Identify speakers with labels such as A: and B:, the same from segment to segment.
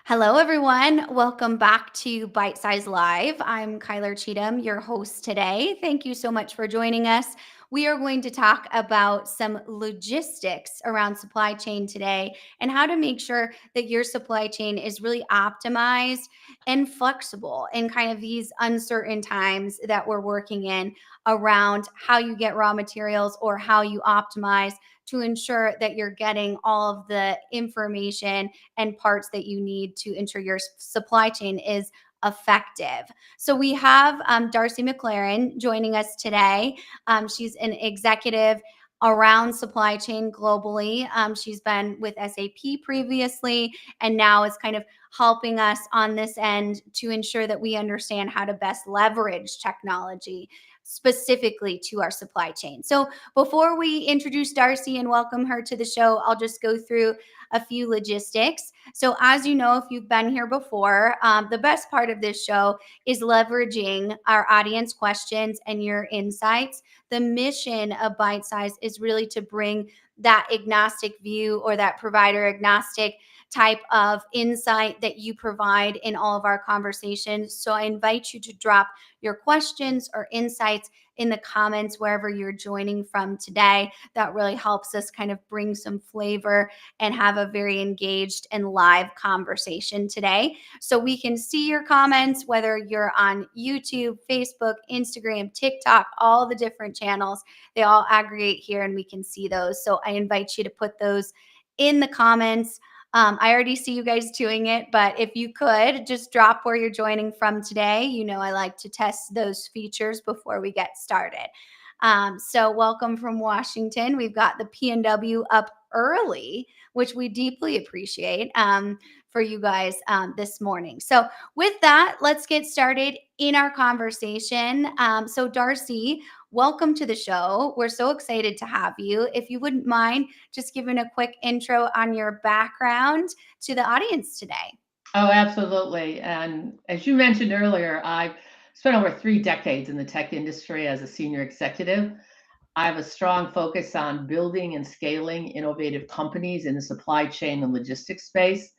A: Hello, everyone. Welcome back to ByteSized Live. I'm Kyler Cheatham, your host today. Thank you so much for joining us. We are going to talk about some logistics around supply chain today and how to make sure that your supply chain is really optimized and flexible in kind of these uncertain times that we're working in around how you get raw materials or how you optimize to ensure that you're getting all of the information and parts that you need to ensure your supply chain is effective. So we have Darcy MacClaren joining us today. She's an executive around supply chain globally. She's been with SAP previously and now is kind of helping us on this end to ensure that we understand how to best leverage technology specifically to our supply chain. So before we introduce Darcy and welcome her to the show, I'll just go through a few logistics. So, as you know, if you've been here before, the best part of this show is leveraging our audience questions and your insights. The mission of Bite Size is really to bring that agnostic view or that provider agnostic type of insight that you provide in all of our conversations. So I invite you to drop your questions or insights in the comments wherever you're joining from today. That really helps us kind of bring some flavor and have a very engaged and live conversation today. So we can see your comments, whether you're on YouTube, Facebook, Instagram, TikTok, all the different channels. They all aggregate here and we can see those. So I invite you to put those in the comments. I already see you guys doing it, but if you could just drop where you're joining from today. You know, I like to test those features before we get started. So welcome from Washington. We've got the PNW up early, which we deeply appreciate for you guys this morning. So with that, let's get started in our conversation. So Darcy, welcome to the show. We're so excited to have you. If you wouldn't mind just giving a quick intro on your background to the audience today.
B: Oh, absolutely. And as you mentioned earlier, I've spent over 3 decades in the tech industry as a senior executive. I have a strong focus on building and scaling innovative companies in the supply chain and logistics space.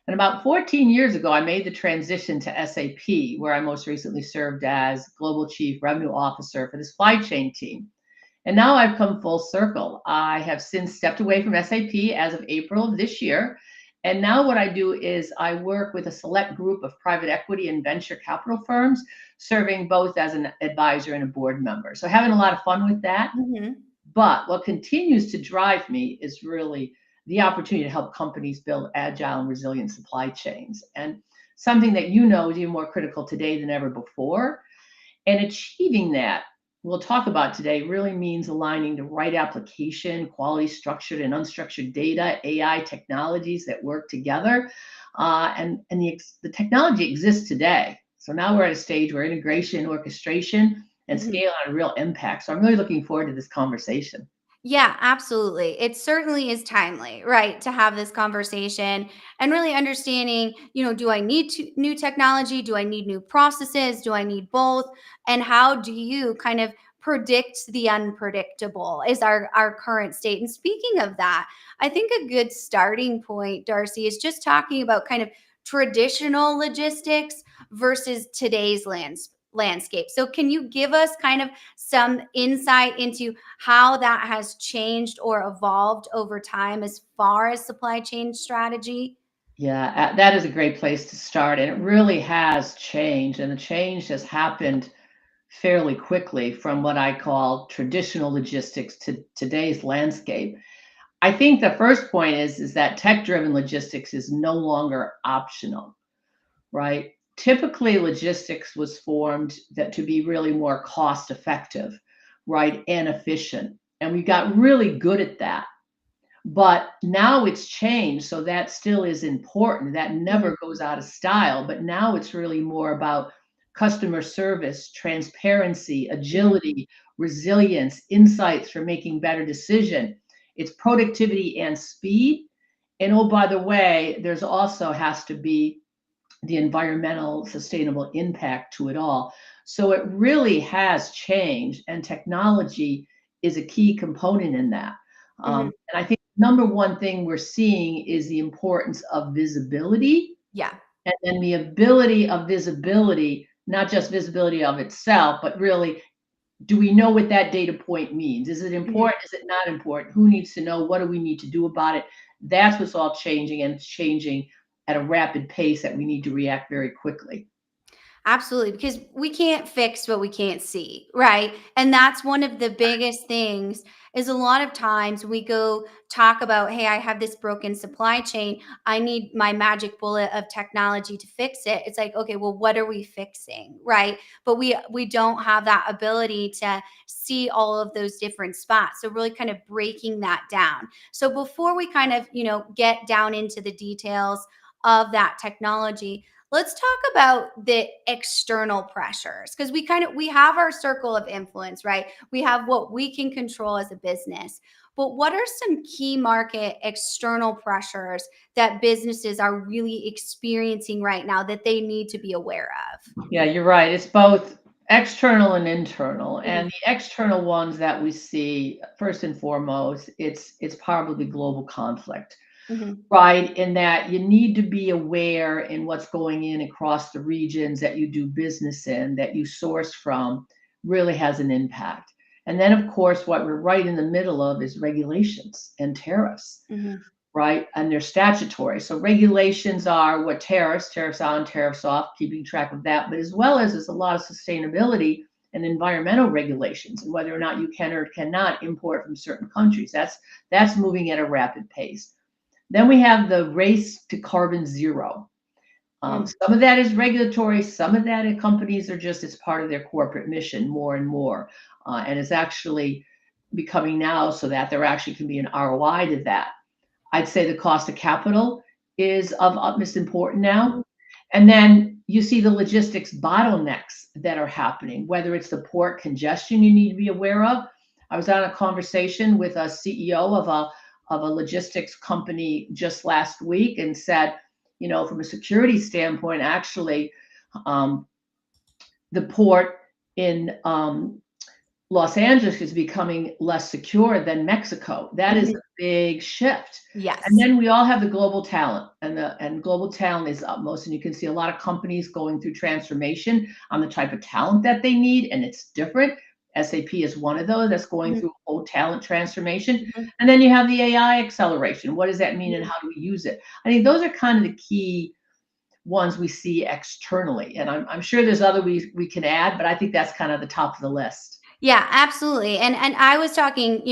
B: And about 14 years ago, I made the transition to SAP, where I most recently served as Global Chief Revenue Officer for the supply chain team. And now I've come full circle. I have since stepped away from SAP as of April of this year. And now what I do is I work with a select group of private equity and venture capital firms, serving both as an advisor and a board member. So having a lot of fun with that.
A: Mhm.
B: But what continues to drive me is really the opportunity to help companies build agile and resilient supply chains. And something that you know is even more critical today than ever before. And achieving that, we'll talk about today, really means aligning the right application, quality structured and unstructured data, AI technologies that work together. And the technology exists today. So now we're at a stage where integration, orchestration, and
A: Mhm.
B: scale on a real impact. So I'm really looking forward to this conversation.
A: Yeah, absolutely. It certainly is timely, right, to have this conversation and really understanding, do I need new technology? Do I need new processes? Do I need both? And how do you kind of predict the unpredictable is our current state. And speaking of that, I think a good starting point, Darcy, is just talking about kind of traditional logistics versus today's landscape. So can you give us kind of some insight into how that has changed or evolved over time as far as supply chain strategy?
B: Yeah, that is a great place to start. And it really has changed. And the change has happened fairly quickly from what I call traditional logistics to today's landscape. I think the first point is that tech-driven logistics is no longer optional, right? Typically, logistics was formed that to be really more cost effective, right, and efficient. And we got really good at that. But now it's changed, so that still is important. That
A: Mhm.
B: never goes out of style, but now it's really more about customer service, transparency, agility, resilience, insights for making better decision. It's productivity and speed. And oh, by the way, there's also has to be the environmental sustainable impact to it all. So it really has changed, and technology is a key component in that.
A: Mhm.
B: And I think number one thing we're seeing is the importance of visibility.
A: Yeah.
B: And then the ability of visibility, not just visibility of itself, but really, do we know what that data point means? Is it
A: Mhm.
B: important? Is it not important? Who needs to know? What do we need to do about it? That's what's all changing, and it's changing at a rapid pace that we need to react very quickly.
A: Absolutely, because we can't fix what we can't see, right? And that's one of the biggest things is a lot of times we go talk about, hey, I have this broken supply chain. I need my magic bullet of technology to fix it. It's like, okay, well, what are we fixing, right? But we don't have that ability to see all of those different spots. So really kind of breaking that down. So before we kind of, get down into the details of that technology, let's talk about the external pressures because we have our circle of influence, right? We have what we can control as a business. But what are some key market external pressures that businesses are really experiencing right now that they need to be aware of?
B: Yeah, you're right. It's both external and internal.
A: Mhm,
B: And the external ones that we see, first and foremost, it's probably global conflict.
A: mhm,
B: Right, in that you need to be aware in what's going in across the regions that you do business in, that you source from, really has an impact. And then, of course, what we're right in the middle of is regulations and tariffs,
A: mhm,
B: right? And they're statutory. So regulations are what tariffs on, tariffs off, keeping track of that, but as well as there's a lot of sustainability and environmental regulations and whether or not you can or cannot import from certain countries. That's moving at a rapid pace. Then we have the race to carbon zero.
A: mm,
B: Some of that is regulatory, some of that companies are just as part of their corporate mission more and more. And it's actually becoming now so that there actually can be an ROI to that. I'd say the cost of capital is of utmost importance now.
A: mhm,
B: And then you see the logistics bottlenecks that are happening, whether it's the port congestion you need to be aware of. I was on a conversation with a CEO of a logistics company just last week and said, from a security standpoint, actually, um, the port in Los Angeles is becoming less secure than Mexico. That is
A: mhm.
B: a big shift. And
A: Yes.
B: then we all have the global talent, and global talent is utmost. And you can see a lot of companies going through transformation on the type of talent that they need, and it's different. SAP is one of those that's going
A: Mhm,
B: through a whole talent transformation.
A: mhm,
B: And then you have the AI acceleration. What does that mean, and
A: mhm.
B: how do we use it? I think those are kind of the key ones we see externally. And I'm sure there's other we can add, but I think that's kind of the top of the list.
A: Yeah, absolutely. And I was talking,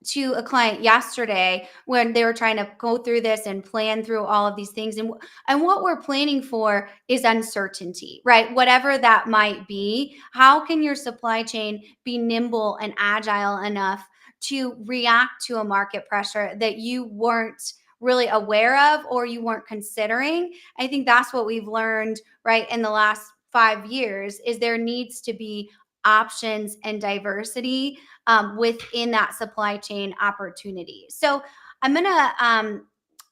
A: to a client yesterday when they were trying to go through this and plan through all of these things and what we're planning for is uncertainty, right? Whatever that might be, how can your supply chain be nimble and agile enough to react to a market pressure that you weren't really aware of or you weren't considering? I think that's what we've learned, right, in the last 5 years is there needs to be options and diversity within that supply chain opportunity. So I'm gonna um,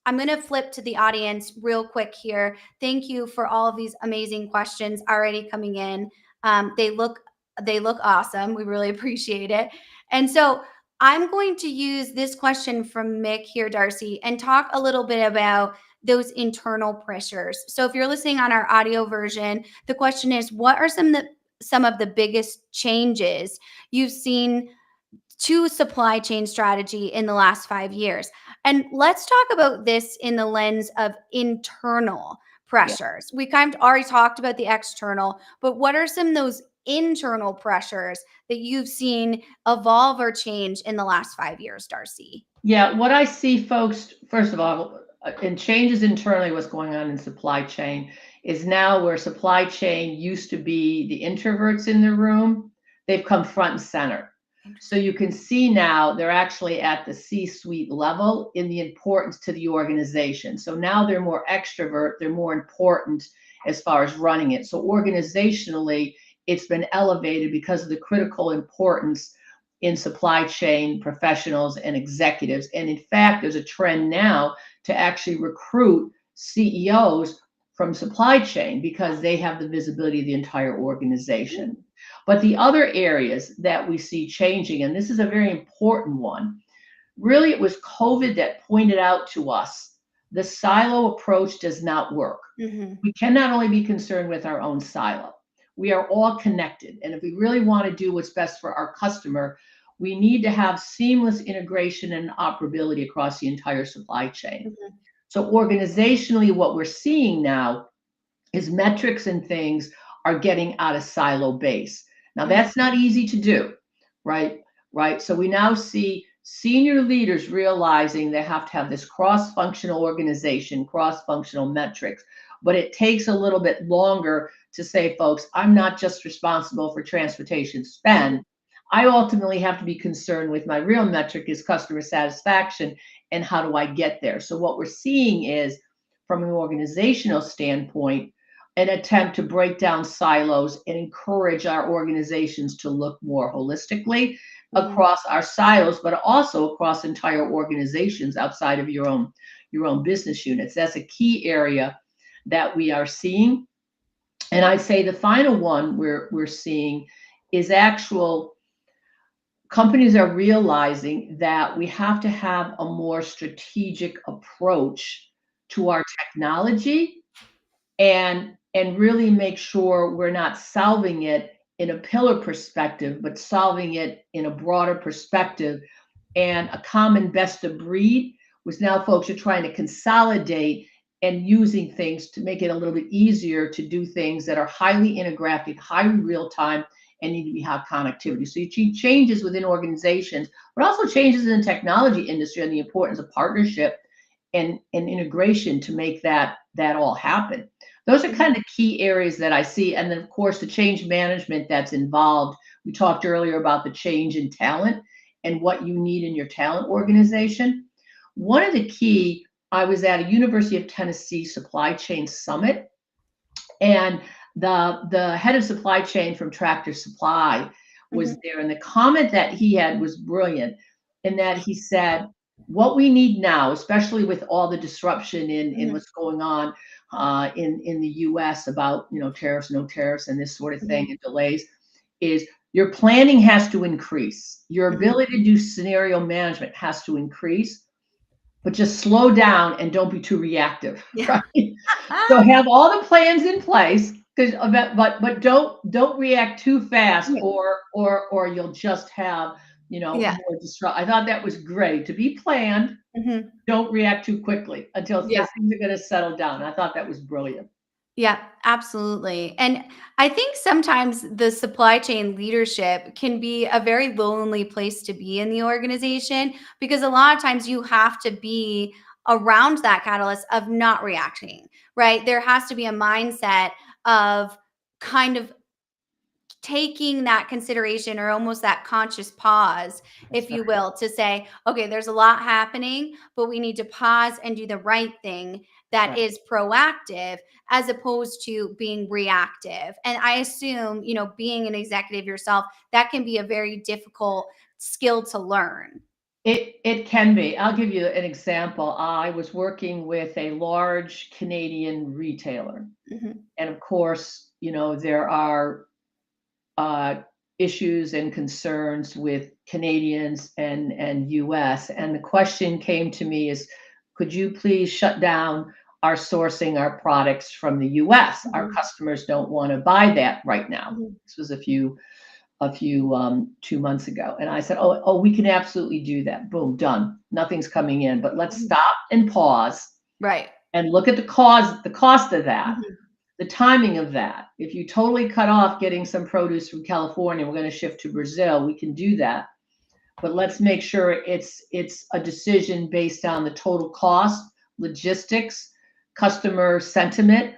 A: I'm gonna flip to the audience real quick here. Thank you for all of these amazing questions already coming in. They look awesome. We really appreciate it. And so I'm going to use this question from Mick here, Darcy, and talk a little bit about those internal pressures. So if you're listening on our audio version, the question is, what are some of the biggest changes you've seen to supply chain strategy in the last 5 years? And let's talk about this in the lens of internal
B: Yeah.
A: pressures. We kind of already talked about the external, but what are some of those internal pressures that you've seen evolve or change in the last 5 years, Darcy?
B: Yeah, what I see, folks, first of all, in changes internally, what's going on in supply chain is now where supply chain used to be the introverts in the room, they've come front and center. So
A: Interesting.
B: you can see now they're actually at the C-suite level in the importance to the organization. So now they're more extrovert, they're more important as far as running it. So organizationally, it's been elevated because of the critical importance in supply chain professionals and executives. And in fact, there's a trend now to actually recruit CEOs from supply chain because they have the visibility of the entire organization. But the other areas that we see changing, and this is a very important one, really it was COVID that pointed out to us The silo approach does not work.
A: Mhm.
B: We can not only be concerned with our own silo, we are all connected. And if we really want to do what's best for our customer, we need to have seamless integration and operability across the entire supply chain.
A: Mhm.
B: So, organizationally, what we're seeing now is metrics and things are getting out of silo base. Now,
A: Mhm.
B: that's not easy to do, right? Right. So we now see senior leaders realizing they have to have this cross-functional organization, cross-functional metrics, but it takes a little bit longer to say, folks, I'm not just responsible for transportation spend.
A: Mhm.
B: I ultimately have to be concerned with my real metric is customer satisfaction and how do I get there? So what we're seeing is from an organizational standpoint, an attempt to break down silos and encourage our organizations to look more holistically
A: Mhm.
B: across our silos, but also across entire organizations outside of your own business units. That's a key area that we are seeing. And I'd say the final one we're seeing is actual companies are realizing that we have to have a more strategic approach to our technology and really make sure we're not solving it in a pillar perspective, but solving it in a broader perspective. And a common best of breed was now folks are trying to consolidate and using things to make it a little bit easier to do things that are highly integrated, highly real time, and need to be high connectivity. So you see changes within organizations, but also changes in the technology industry and the importance of partnership and integration to make that all happen. Those are
A: Mhm.
B: kind of key areas that I see. And then, of course, the change management that's involved. We talked earlier about the change in talent and what you need in your talent organization. One of the key, I was at a University of Tennessee supply chain summit, and the head of supply chain from Tractor Supply was
A: Mhm.
B: there, and the comment that he had was brilliant in that he said, "What we need now, especially with all the disruption in
A: Mhm.
B: what's going on in the U.S. about tariffs, no tariffs, and this sort of thing,
A: Mhm.
B: and delays, is your planning has to increase. Your
A: Mhm.
B: ability to do scenario management has to increase, but just slow down and don't be too reactive,
A: Yeah.
B: right? So have all the plans in place, because but don't react too fast,
A: Yeah.
B: or you'll just have
A: Yeah.
B: more disrupt. I thought that was great to be planned.
A: Mhm.
B: Don't react too quickly until
A: Yeah.
B: things are going to settle down. I thought that was brilliant.
A: Yeah, absolutely. And I think sometimes the supply chain leadership can be a very lonely place to be in the organization because a lot of times you have to be around that catalyst of not reacting, right? There has to be a mindset of kind of taking that consideration or almost that conscious pause,
B: That's
A: if
B: right.
A: you will, to say, okay, there's a lot happening, but we need to pause and do the right thing that
B: Right.
A: is proactive as opposed to being reactive. And I assume, being an executive yourself, that can be a very difficult skill to learn.
B: It can be. I'll give you an example. I was working with a large Canadian retailer,
A: Mhm.
B: and of course, there are uh, issues and concerns with Canadians and US. And the question came to me is, could you please shut down our sourcing our products from the US? Our
A: Mhm.
B: customers don't want to buy that right now.
A: Mhm.
B: This was a few 2 months ago, and I said, oh, we can absolutely do that. Boom, done. Nothing's coming in, but let's
A: Mhm.
B: stop and pause
A: Right.
B: and look at the cost of that,
A: Mhm.
B: the timing of that. If you totally cut off getting some produce from California, we're going to shift to Brazil, we can do that. But let's make sure it's a decision based on the total cost, logistics, customer sentiment.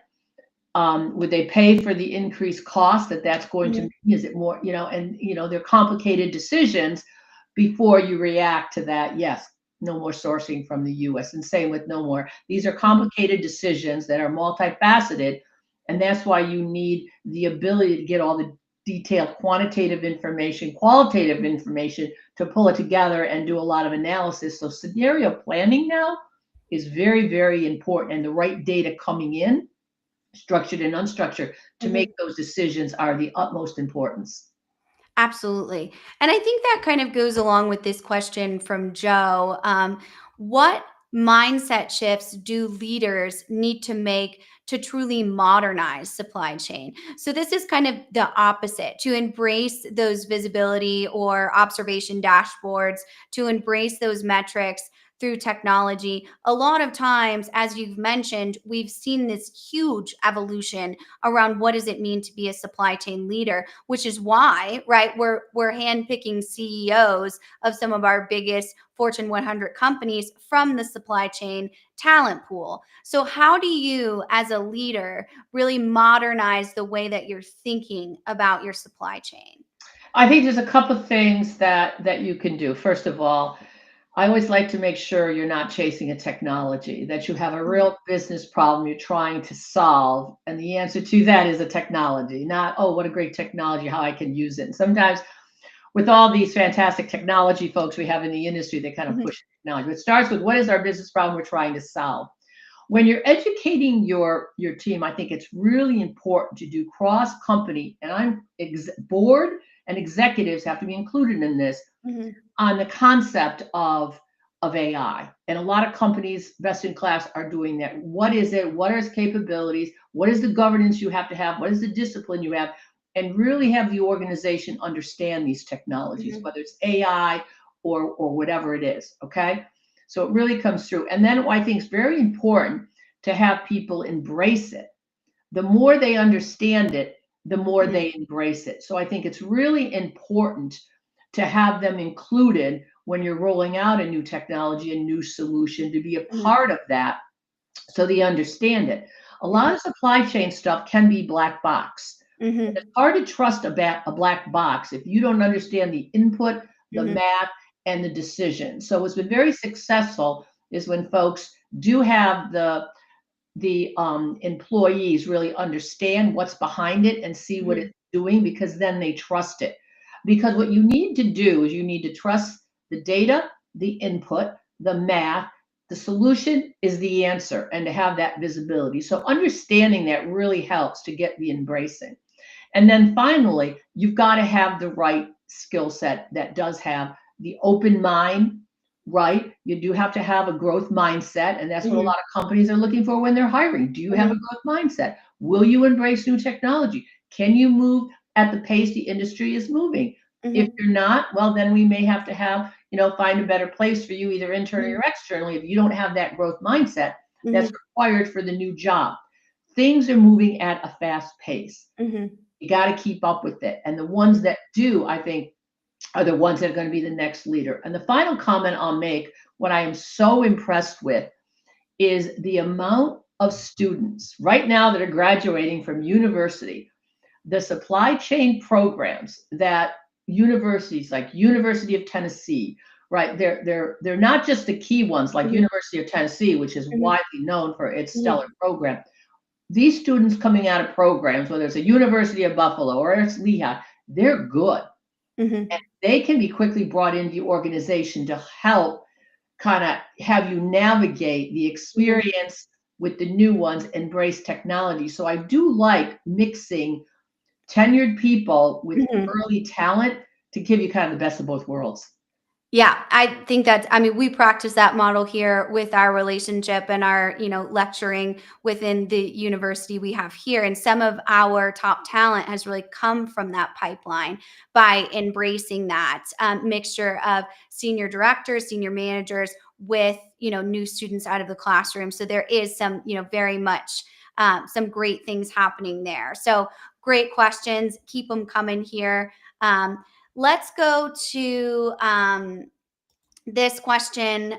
B: Would they pay for the increased cost that's going to
A: Mhm.
B: mean? Is it more, and they're complicated decisions before you react to that. Yes, no more sourcing from the US. And same with no more. These are
A: Mhm.
B: complicated decisions that are multifaceted. And that's why you need the ability to get all the detailed quantitative information, qualitative information to pull it together and do a lot of analysis. So scenario planning now is very, very important. And the right data coming in, structured and unstructured, to make
A: Mhm.
B: those decisions are the utmost importance.
A: Absolutely. And I think that kind of goes along with this question from Joe. What mindset shifts do leaders need to make to truly modernize supply chain? So this is kind of the opposite, to embrace those visibility or observation dashboards, to embrace those metrics through technology. A lot of times, as you've mentioned, we've seen this huge evolution around what does it mean to be a supply chain leader, which is why, right, we're handpicking CEOs of some of our biggest Fortune 100 companies from the supply chain talent pool. So how do you as a leader really modernize the way that you're thinking about your supply chain?
B: I think there's a couple of things that you can do. First of all, I always like to make sure you're not chasing a technology, that you have a
A: Mhm,
B: real business problem you're trying to solve. And the answer to that is a technology, not, oh, what a great technology, how I can use it. And sometimes with all these fantastic technology folks we have in the industry, they kind of
A: mhm,
B: push technology. But it starts with what is our business problem we're trying to solve? When you're educating your team, I think it's really important to do cross company, and board and executives have to be included in this,
A: mhm,
B: on the concept of AI. And a lot of companies, best in class, are doing that. What is it? What are its capabilities? What is the governance you have to have? What is the discipline you have? And really have the organization understand these technologies,
A: mhm,
B: whether it's AI or whatever it is. Okay. So it really comes through. And then I think it's very important to have people embrace it. The more they understand it, the more
A: mhm,
B: they embrace it. So I think it's really important to have them included when you're rolling out a new technology, a new solution, to be a
A: mhm,
B: part of that so they understand it. A lot
A: mhm,
B: of supply chain stuff can be black box. It's
A: mhm,
B: hard to trust a black box if you don't understand the input, the
A: mhm,
B: math, and the decision. So what's been very successful is when folks do have the employees really understand what's behind it and see what
A: mhm,
B: it's doing, because then they trust it. Because what you need to do is you need to trust the data, the input, the math. The solution is the answer, and to have that visibility. So understanding that really helps to get the embracing. And then finally, you've got to have the right skill set that does have the open mind, right? You do have to have a growth mindset. And that's what a
A: mhm,
B: lot of companies are looking for when they're hiring. Do you have a
A: mhm,
B: growth mindset? Will you embrace new technology? Can you move at the pace the industry is moving? If
A: mhm,
B: you're not, well, then we may have to find a better place for you, either internally
A: mhm,
B: or externally, if you don't have that growth mindset that's
A: mhm,
B: required for the new job. Things are moving at a fast pace.
A: mhm,
B: You got to keep up with it. And the ones
A: mhm,
B: that do, I think, are the ones that are going to be the next leader. And the final comment I'll make, what I am so impressed with, is the amount of students right now that are graduating from university, the supply chain programs that universities like University of Tennessee, right? They're not just the key ones like
A: mhm,
B: University of Tennessee, which is
A: mhm,
B: widely known for its stellar
A: mhm,
B: program. These students coming out of programs, whether it's a University of Buffalo or it's Lehigh, they're good. And
A: mhm,
B: they can be quickly brought into the organization to help kind of have you navigate the
A: mhm,
B: experience with the new ones, embrace technology. So I do like mixing tenured people with
A: mhm.
B: early talent to give you kind of the best of both worlds.
A: Yeah, I think that's, I mean, we practice that model here with our relationship and our, lecturing within the university we have here. And some of our top talent has really come from that pipeline by embracing that mixture of senior directors, senior managers with, new students out of the classroom. So there is some, very much some great things happening there. So great questions. Keep them coming here. Let's go to this question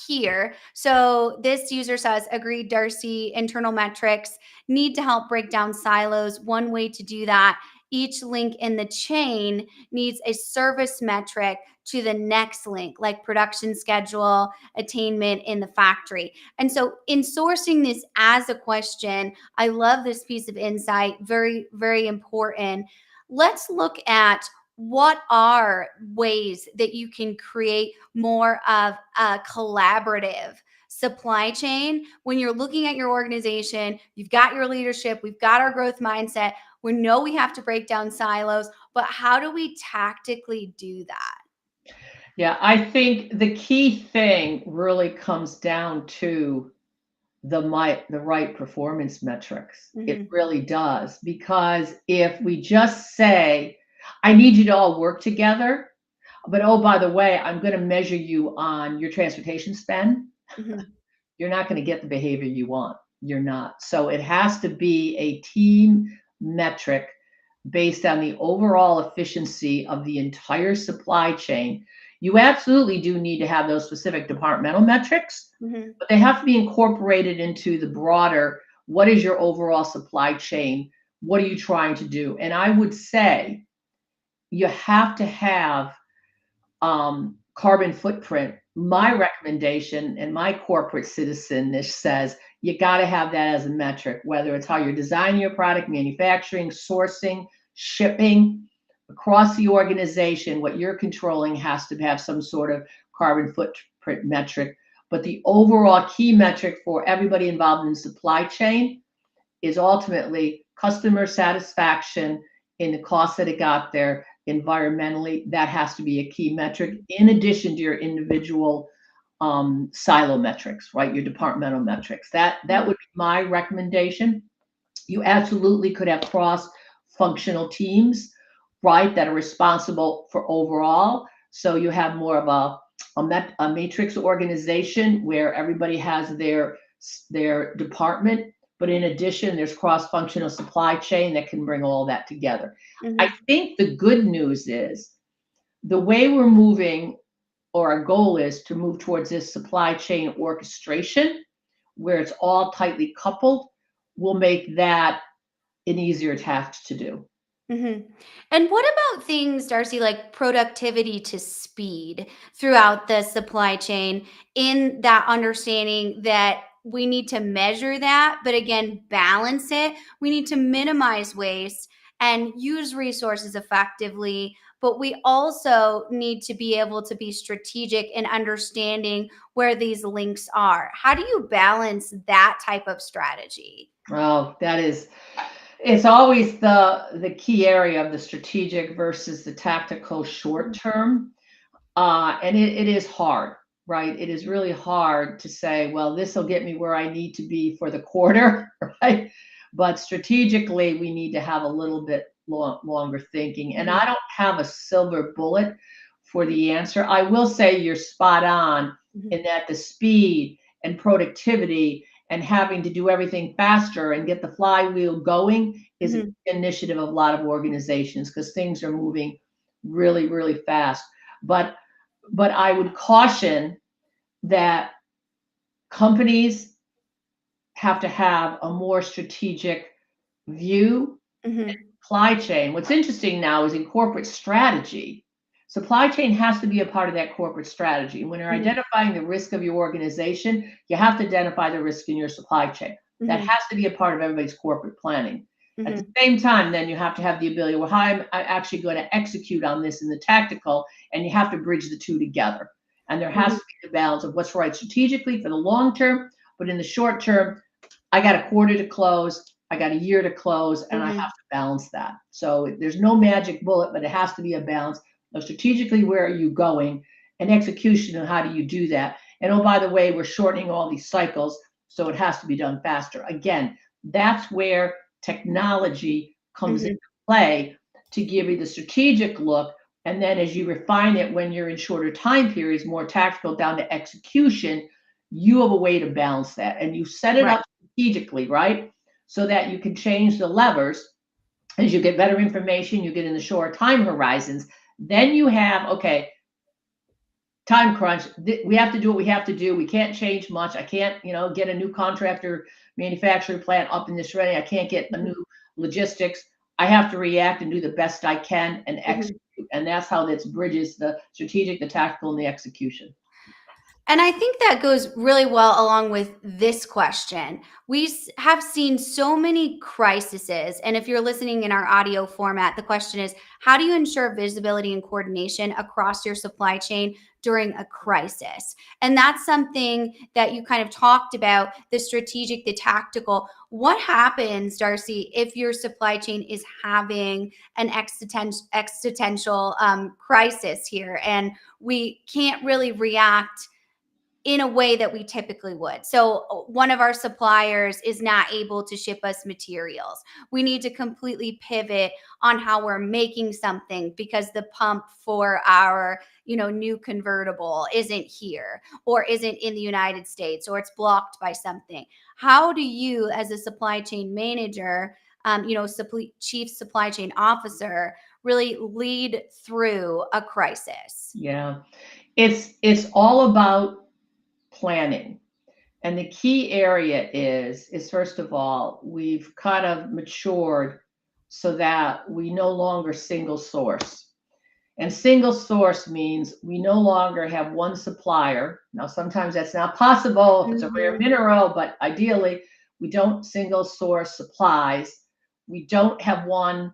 A: here. So this user says, agreed, Darcy, internal metrics need to help break down silos. One way to do that, each link in the chain needs a service metric to the next link, like production schedule, attainment in the factory. And so, in sourcing this as a question, I love this piece of insight. Very, very important. Let's look at what are ways that you can create more of a collaborative supply chain when you're looking at your organization. You've got your leadership, we've got our growth mindset, we know we have to break down silos, but how do we tactically do that?
B: Yeah, I think the key thing really comes down to the right performance metrics. It
A: Hmm.
B: really does. Because if we just say, I need you to all work together, but oh, by the way, I'm going to measure you on your transportation spend,
A: Hmm.
B: you're not going to get the behavior you want. You're not. So it has to be a team metric based on the overall efficiency of the entire supply chain. You absolutely do need to have those specific departmental metrics,
A: Hmm.
B: but they have to be incorporated into the broader, what is your overall supply chain? What are you trying to do? And I would say you have to have carbon footprint. My recommendation and my corporate citizenness says you got to have that as a metric, whether it's how you're designing your product, manufacturing, sourcing, shipping across the organization. What you're controlling has to have some sort of carbon footprint metric. But the overall key metric for everybody involved in the supply chain is ultimately customer satisfaction in the cost that it got there environmentally. That has to be a key metric in addition to your individual silo metrics, right? Your departmental metrics. That would be my recommendation. You absolutely could have cross functional teams, right, that are responsible for overall. So you have more of a matrix organization where everybody has their department, but in addition, there's cross functional supply chain that can bring all that together. I
A: Hmm.
B: think the good news is the way we're moving, or our goal is to move towards this supply chain orchestration, where it's all tightly coupled, will make that an easier task to do.
A: Hmm. And what about things, Darcy, like productivity to speed throughout the supply chain, in that understanding that we need to measure that, but again, balance it. We need to minimize waste and use resources effectively, but we also need to be able to be strategic in understanding where these links are. How do you balance that type of strategy?
B: Oh, that is, it's always the key area of the strategic versus the tactical short
A: Mhm.
B: term. And it is hard, right? It is really hard to say, well, this will get me where I need to be for the quarter, right? But strategically, we need to have a little bit longer thinking. And I
A: Mhm.
B: don't have a silver bullet for the answer. I will say you're spot on
A: Mhm.
B: in that the speed and productivity and having to do everything faster and get the flywheel going is an
A: Mhm.
B: initiative of a lot of organizations because things are moving really, really fast. But but I would caution that companies have to have a more strategic view.
A: Mhm.
B: Supply chain. What's interesting now is in corporate strategy, supply chain has to be a part of that corporate strategy. When you're
A: Mhm.
B: identifying the risk of your organization, you have to identify the risk in your supply chain. That
A: Mhm.
B: has to be a part of everybody's corporate planning. At the
A: Mhm.
B: same time, then you have to have the ability, well, how am I actually going to execute on this in the tactical? And you have to bridge the two together. And there has
A: Mhm.
B: to be the balance of what's right strategically for the long term, but in the short term, I got a quarter to close, I got a year to close, and I have
A: Mhm.
B: to balance that. So there's no magic bullet, but it has to be a balance of strategically where are you going and execution and how do you do that. And oh, by the way, we're shortening all these cycles, so it has to be done faster. Again, that's where technology comes into
A: Mhm.
B: play to give you the strategic look. And then as you refine it when you're in shorter time periods, more tactical down to execution, you have a way to balance that. And you set it
A: Right.
B: up strategically, right? So that you can change the levers as you get better information, you get in the short time horizons. Then you have, okay, time crunch. We have to do what we have to do. We can't change much. I can't, get a new contractor manufacturing plant up in this ready. I can't get a
A: Mhm.
B: new logistics. I have to react and do the best I can and
A: Mhm.
B: execute. And that's how this bridges the strategic, the tactical, and the execution.
A: And I think that goes really well along with this question. Have seen so many crises. And if you're listening in our audio format, the question is, how do you ensure visibility and coordination across your supply chain during a crisis? And that's something that you kind of talked about, the strategic, the tactical. What happens, Darcy, if your supply chain is having an existential crisis here and we can't really react in a way that we typically would? So, one of our suppliers is not able to ship us materials. We need to completely pivot on how we're making something because the pump for our, new convertible isn't here or isn't in the United States or it's blocked by something. How do you, as a supply chain manager, chief supply chain officer, really lead through a crisis?
B: Yeah. It's all about planning. And the key area is first of all, we've kind of matured so that we no longer single source. And single source means we no longer have one supplier. Now, sometimes that's not possible if it's a rare
A: Mhm.
B: mineral, but ideally, we don't single source supplies. We don't have one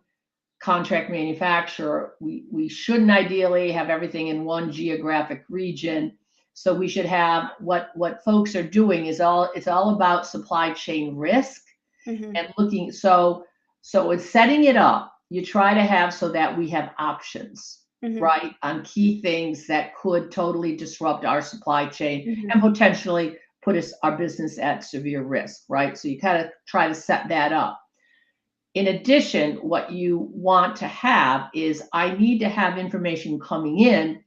B: contract manufacturer. We shouldn't ideally have everything in one geographic region. So we should have what folks are doing is it's all about supply chain risk
A: Mhm.
B: and looking. So it's setting it up. You try to have so that we have options,
A: Mhm.
B: right, on key things that could totally disrupt our supply chain and
A: Mhm.
B: potentially put our business at severe risk, right? So you kind of try to set that up. In addition, what you want to have is I need to have information coming in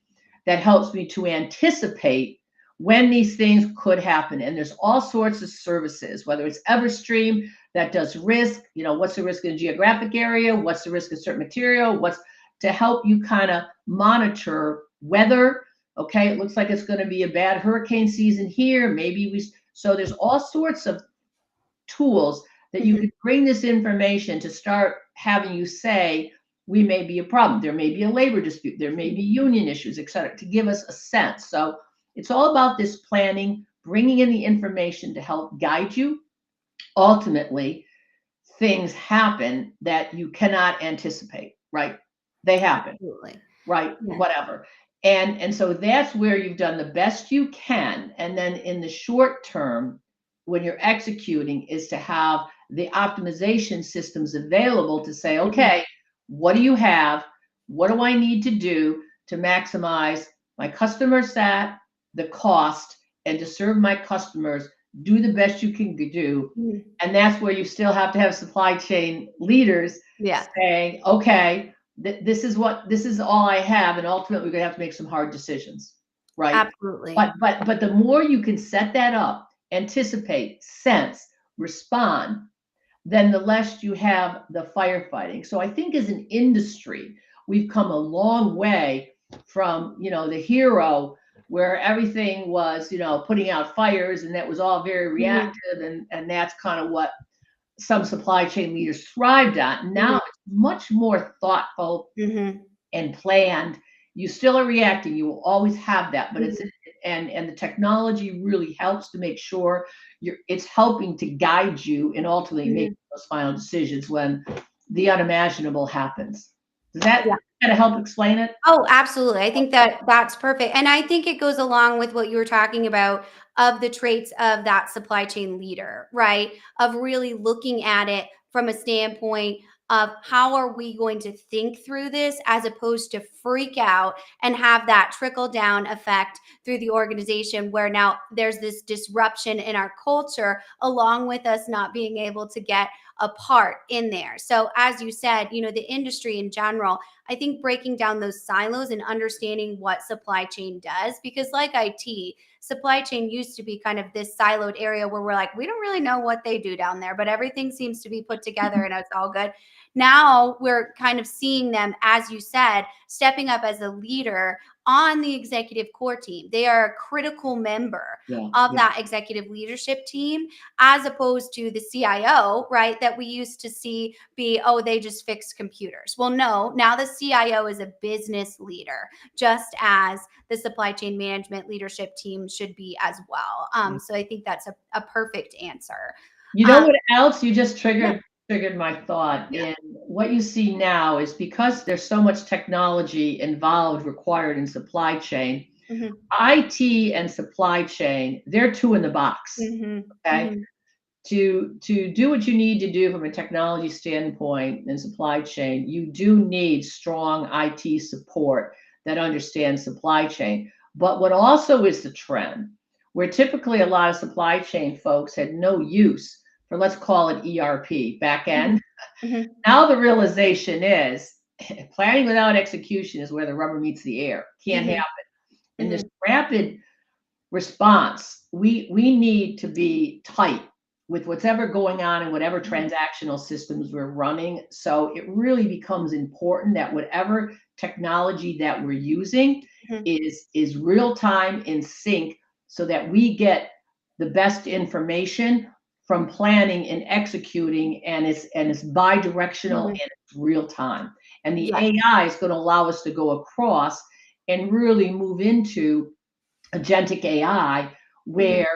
B: that helps me to anticipate when these things could happen. And there's all sorts of services, whether it's Everstream that does risk, what's the risk in a geographic area, what's the risk of certain material, what's to help you kind of monitor weather. Okay, it looks like it's going to be a bad hurricane season here. So there's all sorts of tools that you
A: Mhm.
B: could bring this information to start having you say, we may be a problem. There may be a labor dispute. There may be union issues, et cetera, to give us a sense. So it's all about this planning, bringing in the information to help guide you. Ultimately, things happen that you cannot anticipate, right? They happen,
A: Absolutely.
B: right?
A: Yeah.
B: Whatever. And so that's where you've done the best you can. And then in the short term, when you're executing, is to have the optimization systems available to say,
A: Mhm.
B: okay, what do you have? What do I need to do to maximize my customer sat, the cost, and to serve my customers? Do the best you can do.
A: Mhm.
B: And that's where you still have to have supply chain leaders
A: Yeah.
B: saying, okay, this is all I have, and ultimately we're gonna have to make some hard decisions, right?
A: Absolutely.
B: But the more you can set that up, anticipate, sense, respond, then the less you have the firefighting. So I think as an industry, we've come a long way from, the hero where everything was, putting out fires and that was all very
A: Mhm.
B: reactive and that's kind of what some supply chain leaders thrived on. Now
A: Mhm.
B: it's much more thoughtful
A: Mhm.
B: and planned. You still are reacting. You will always have that, but
A: Mhm.
B: and the technology really helps to make sure it's helping to guide you and ultimately make
A: Mhm.
B: those final decisions when the unimaginable happens. Does that
A: Yeah.
B: kind of help explain it?
A: Oh, absolutely. I think that that's perfect. And I think it goes along with what you were talking about of the traits of that supply chain leader, right? Of really looking at it from a standpoint of how are we going to think through this as opposed to freak out and have that trickle down effect through the organization where now there's this disruption in our culture along with us not being able to get a part in there. So as you said, the industry in general, I think breaking down those silos and understanding what supply chain does, because like IT, supply chain used to be kind of this siloed area where we're like, we don't really know what they do down there, but everything seems to be put together and it's all good. Now we're kind of seeing them, as you said, stepping up as a leader on the executive core team. They are a critical member
B: Yeah,
A: of
B: yeah.
A: that executive leadership team, as opposed to the CIO, right? That we used to see be, oh, they just fix computers. Well, no, now the CIO is a business leader, just as the supply chain management leadership team should be as well. So I think that's a perfect answer.
B: You know
A: Um,
B: what else? You just
A: yeah,
B: triggered my thought.
A: yeah.
B: In what you see now is because there's so much technology involved required in supply chain,
A: Hmm.
B: IT and supply chain, they're two in the box.
A: Hmm.
B: Okay.
A: Hmm.
B: To do what you need to do from a technology standpoint and supply chain, you do need strong IT support that understands supply chain. But what also is the trend, where typically a lot of supply chain folks had no use for, let's call it ERP, back end.
A: Hmm. Hmm.
B: Now the realization is planning without execution is where the rubber meets the air. Can't
A: Hmm.
B: happen. In this
A: Hmm.
B: rapid response, we need to be tight with whatever going on in whatever
A: Hmm.
B: transactional systems we're running. So it really becomes important that whatever technology that we're using
A: Hmm.
B: is real time in sync so that we get the best information from planning and executing, and it's bi-directional and
A: Hmm.
B: it's real time. And the
A: Yes.
B: AI is going to allow us to go across and really move into agentic AI,
A: Hmm.
B: where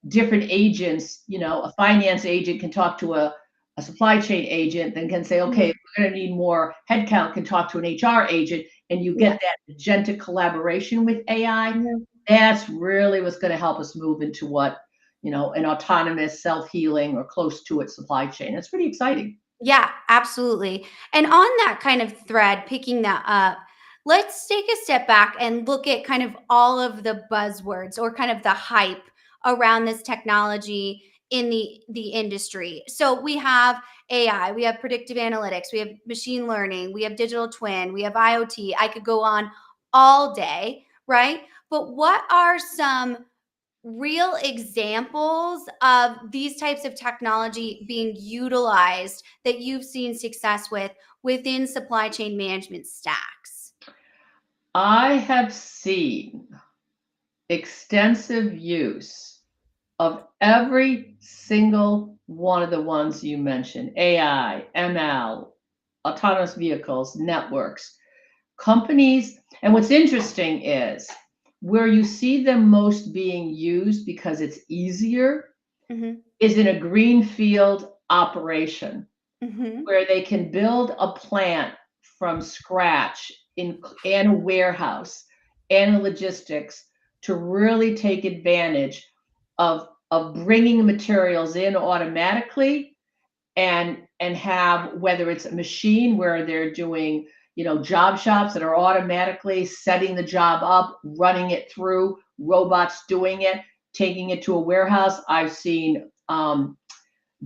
B: different agents, a finance agent can talk to a supply chain agent, then can say, okay,
A: Hmm.
B: we're going to need more headcount, can talk to an HR agent, and you
A: Yeah.
B: get that agentic collaboration with AI.
A: Mhm.
B: That's really what's going to help us move into what, an autonomous, self-healing or close to it supply chain. It's pretty exciting.
A: Yeah, absolutely. And on that kind of thread, picking that up, let's take a step back and look at kind of all of the buzzwords or kind of the hype around this technology in the industry. So we have AI, we have predictive analytics, we have machine learning, we have digital twin, we have IoT. I could go on all day, right? But what are some real examples of these types of technology being utilized that you've seen success with within supply chain management stacks?
B: I have seen extensive use of every single one of the ones you mentioned: AI, ML, autonomous vehicles, networks, companies. And what's interesting is where you see them most being used because it's easier
A: Mhm.
B: is in a greenfield operation
A: Mhm.
B: where they can build a plant from scratch and a warehouse and logistics to really take advantage of bringing materials in automatically, and have, whether it's a machine where they're doing job shops that are automatically setting the job up, running it through, robots doing it, taking it to a warehouse. I've seen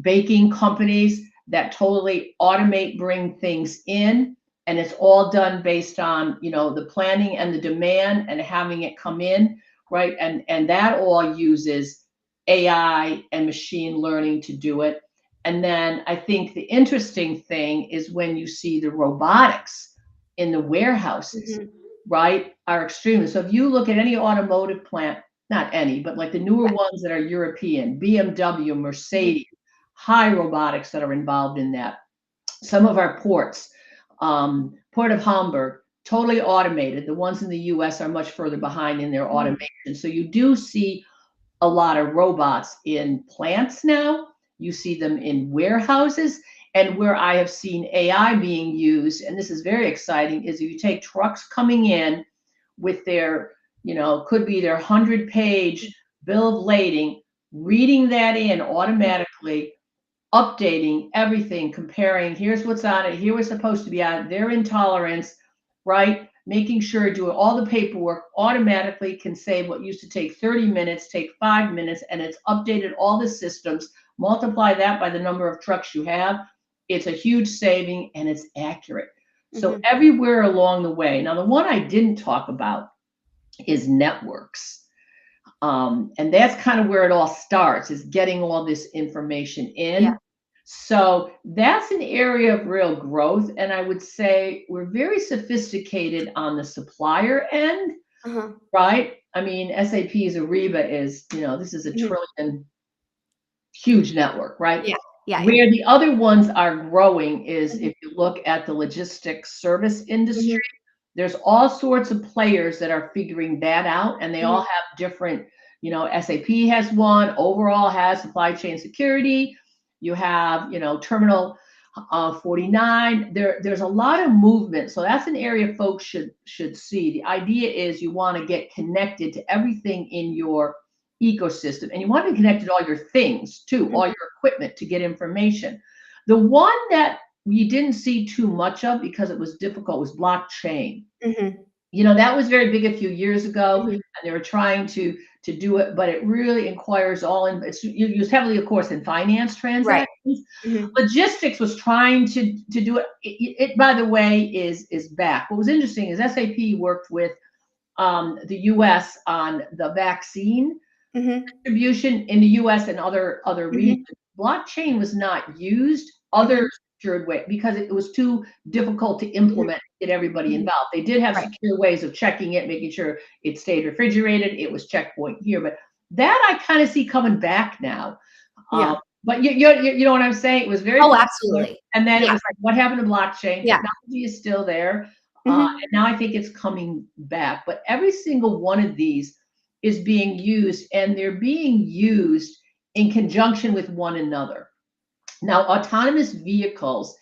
B: baking companies that totally automate, bring things in, and it's all done based on the planning and the demand and having it come in, right? And that all uses AI and machine learning to do it. And then I think the interesting thing is when you see the robotics in the warehouses,
A: Mhm.
B: right, are extremely. So if you look at any automotive plant, not any, but like the newer
A: Right.
B: ones that are European, BMW,
A: Mhm.
B: Mercedes, high robotics that are involved in that. Some of our ports, Port of Hamburg, totally automated. The ones in the US are much further behind in their
A: Mhm.
B: automation. So you do see a lot of robots in plants now. You see them in warehouses. And where I have seen AI being used, and this is very exciting, is if you take trucks coming in with their, could be their 100-page bill of lading, reading that in automatically, updating everything, comparing, here's what's on it, here what's supposed to be on it, their intolerance, right? Making sure doing all the paperwork automatically can save what used to take 30 minutes, take 5 minutes, and it's updated all the systems. Multiply that by the number of trucks you have. It's a huge saving and it's accurate. So
A: Mhm.
B: everywhere along the way. Now, the one I didn't talk about is networks. And that's kind of where it all starts, is getting all this information
A: Yeah.
B: in. So that's an area of real growth. And I would say we're very sophisticated on the supplier end,
A: Uh-huh.
B: right? I mean, SAP's Ariba is, this is a
A: Mhm.
B: trillion huge network, right?
A: Yeah. Yeah, yeah.
B: Where the other ones are growing is
A: Mhm.
B: if you look at the logistics service industry,
A: Mhm.
B: there's all sorts of players that are figuring that out, and they all
A: Mhm.
B: have different, SAP has one, overall has supply chain security. You have, terminal 49. There's a lot of movement. So that's an area folks should see. The idea is you want to get connected to everything in your ecosystem, and you want to be connected to all your things too, all
A: Mhm.
B: your equipment to get information. The one that we didn't see too much of because it was difficult was blockchain.
A: Mhm.
B: That was very big a few years ago,
A: Mhm.
B: and they were trying to do it, but it really inquires all in. It's used heavily, of course, in finance
A: Right.
B: transactions.
A: Mhm.
B: Logistics was trying to do it. It, by the way, is back. What was interesting is SAP worked with the U.S. on the vaccine
A: Mhm.
B: distribution in the US and other regions.
A: Mhm.
B: Blockchain was not used other
A: Mhm.
B: secured way because it was too difficult to
A: Mhm.
B: implement, get everybody
A: Mhm.
B: involved. They did have
A: Right.
B: secure ways of checking it, making sure it stayed refrigerated, it was checkpoint here, but that I kind of see coming back now. Um,
A: Yeah.
B: but you know what I'm saying? It was very
A: Oh,
B: popular,
A: absolutely.
B: and then it
A: Yeah.
B: was like, what happened to blockchain?
A: Yeah.
B: Technology is still there,
A: Mhm.
B: and now I think it's coming back. But every single one of these is being used, and they're being used in conjunction with one another. Now, autonomous vehicles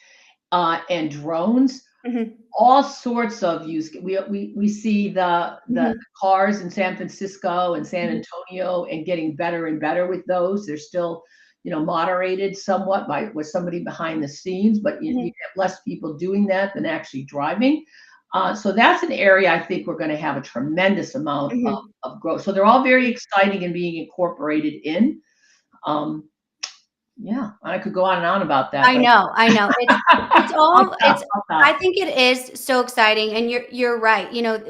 B: and drones,
A: Mhm.
B: all sorts of use. We see the
A: Mhm.
B: cars in San Francisco and San
A: Mhm.
B: Antonio and getting better and better with those. They're still, moderated somewhat by with somebody behind the scenes, but you
A: Mhm.
B: have less people doing that than actually driving. So that's an area I think we're going to have a tremendous amount
A: Mhm.
B: of growth. So they're all very exciting and being incorporated in. Um, yeah, I could go on and on about that,
A: I
B: but
A: know, I know. It's
B: I'll
A: all
B: stop.
A: it's
B: I'll
A: I
B: stop.
A: think it is so exciting, and you're right.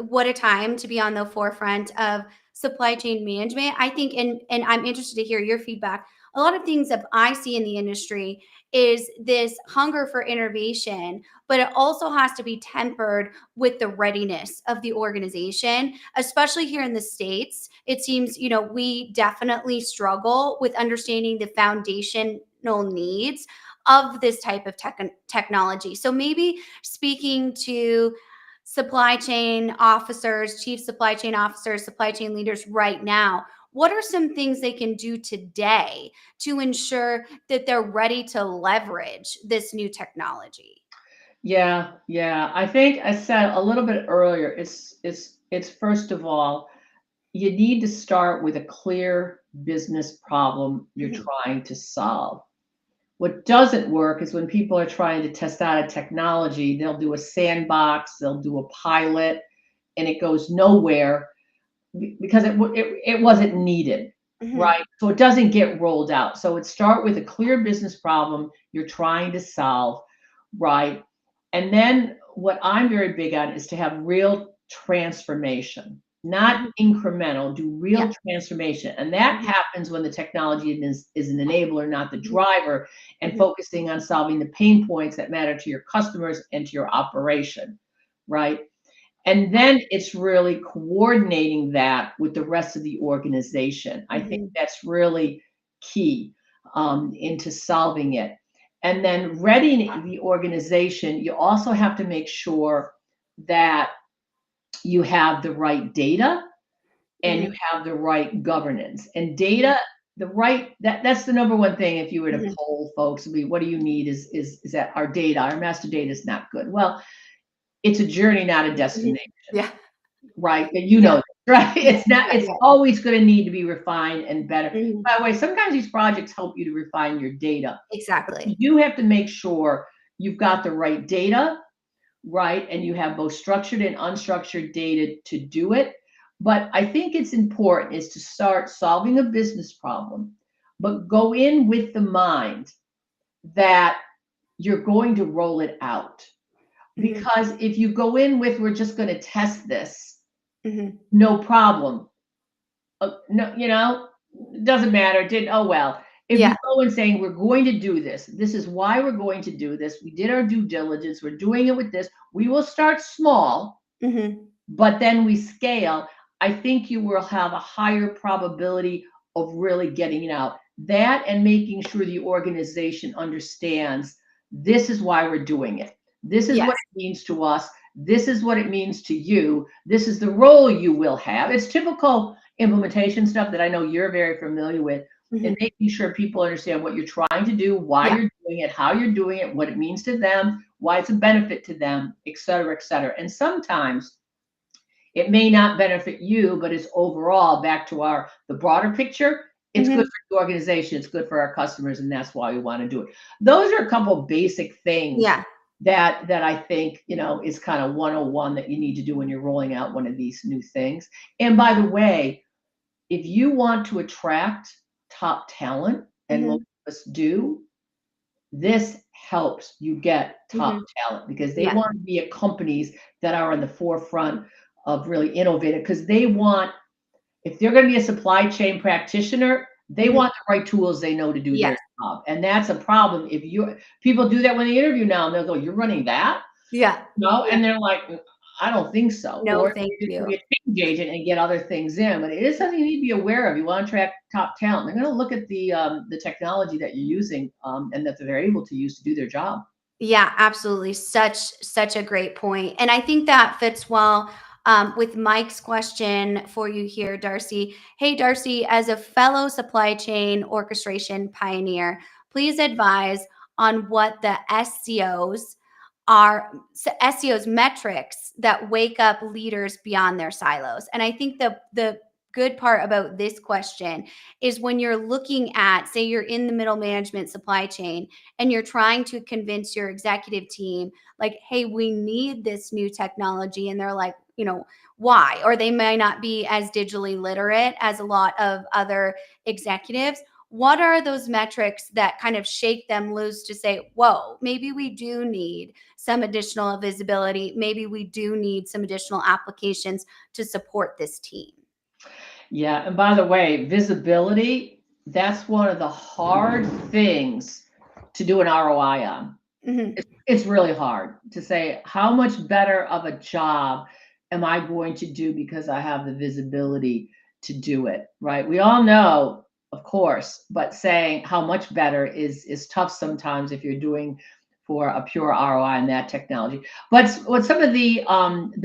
A: What a time to be on the forefront of supply chain management. I think, and I'm interested to hear your feedback. A lot of things that I see in the industry is this hunger for innovation, but it also has to be tempered with the readiness of the organization, especially here in the States. It seems, we definitely struggle with understanding the foundational needs of this type of technology. So maybe speaking to supply chain officers, chief supply chain officers, supply chain leaders right now, what are some things they can do today to ensure that they're ready to leverage this new technology?
B: Yeah, yeah. I think I said a little bit earlier, it's first of all, you need to start with a clear business problem you're
A: Mhm.
B: trying to solve. What doesn't work is when people are trying to test out a technology, they'll do a sandbox, they'll do a pilot, and it goes nowhere because it wasn't needed,
A: Mhm.
B: right? So it doesn't get rolled out. So it start with a clear business problem you're trying to solve, right? And then what I'm very big on is to have real transformation, not
A: Mhm.
B: incremental, do
A: Yeah.
B: real transformation. And that
A: Mhm.
B: happens when the technology is an enabler, not the
A: Mhm.
B: driver, and
A: Mhm.
B: focusing on solving the pain points that matter to your customers and to your operation, right? And then it's really coordinating that with the rest of the organization. I think
A: Mhm.
B: that's really key into solving it. And then readying the organization, you also have to make sure that you have the right data and you
A: Mhm.
B: have the right governance. And data, that's the number one thing if you were to
A: Mhm.
B: poll folks, what do you need is that our data, our master data is not good. Well, it's a journey, not a
A: Mhm.
B: destination.
A: Yeah.
B: Right, and you
A: Yeah.
B: know this, right?
A: Yeah.
B: It's not
A: Yeah.
B: it's
A: Yeah.
B: always gonna need to be refined and better.
A: Mhm.
B: By the way, sometimes these projects help you to refine your data. You
A: Exactly.
B: do have to make sure you've got the right data, right? And you have both structured and unstructured data to do it. But I think it's important is to start solving a business problem, but go in with the mind that you're going to roll it out.
A: Mhm.
B: Because if you go in with, we're just gonna test this,
A: Mhm.
B: no problem. No, doesn't matter. Did oh well. If you
A: Yeah.
B: go and saying, we're going to do this, this is why we're going to do this, we did our due diligence, we're doing it with this, we will start small,
A: Mhm.
B: but then we scale, I think you will have a higher probability of really getting it out. That and making sure the organization understands this is why we're doing it. This is what
A: Yes.
B: it means to us. This is what it means to you. This is the role you will have. It's typical implementation stuff that I know you're very familiar with, and
A: Mhm.
B: making sure people understand what you're trying to do, why
A: Yeah.
B: you're doing it, how you're doing it, what it means to them, why it's a benefit to them, et cetera, et cetera. And sometimes it may not benefit you, but it's overall back to the broader picture. It's good
A: Mhm.
B: for the organization. It's good for our customers, and that's why we want to do it. Those are a couple of basic things
A: Yeah.
B: that I think is kind of 101 that you need to do when you're rolling out one of these new things. And by the way, if you want to attract top talent, and most
A: Mhm.
B: of us do, this helps you get top
A: Mhm.
B: talent because they
A: Yeah.
B: want to be at companies that are in the forefront of really innovative, because they want, if they're going to be a supply chain practitioner, they
A: Mhm.
B: want the right tools they know to do
A: Yes.
B: their job. And that's a problem. If you people do that when they interview now, and they'll go, "You're running that?"
A: Yeah.
B: No,
A: Yeah.
B: and they're like, I don't think so.
A: No,
B: Or
A: thank
B: you just
A: you.
B: be a change agent and get other things in. But it is something you need to be aware of. You want to attract top talent. They're going to look at the technology that you're using, and that they're able to use to do their job.
A: Yeah, absolutely. Such a great point. And I think that fits well with Mike's question for you here, Darcy. Hey, Darcy, as a fellow supply chain orchestration pioneer, please advise on what the SEOs are, SEOs metrics that wake up leaders beyond their silos. And I think the good part about this question is when you're looking at, say, you're in the middle management supply chain and you're trying to convince your executive team, like, hey, we need this new technology. And they're like, why? Or they may not be as digitally literate as a lot of other executives. What are those metrics that kind of shake them loose to say, whoa, maybe we do need some additional visibility. Maybe we do need some additional applications to support this team?
B: Yeah, and by the way, visibility, that's one of the hard things to do an ROI on.
A: Hmm.
B: It's really hard to say how much better of a job am I going to do because I have the visibility to do it, right? We all know, of course, but saying how much better is tough sometimes if you're doing for a pure ROI on that technology. But what some of the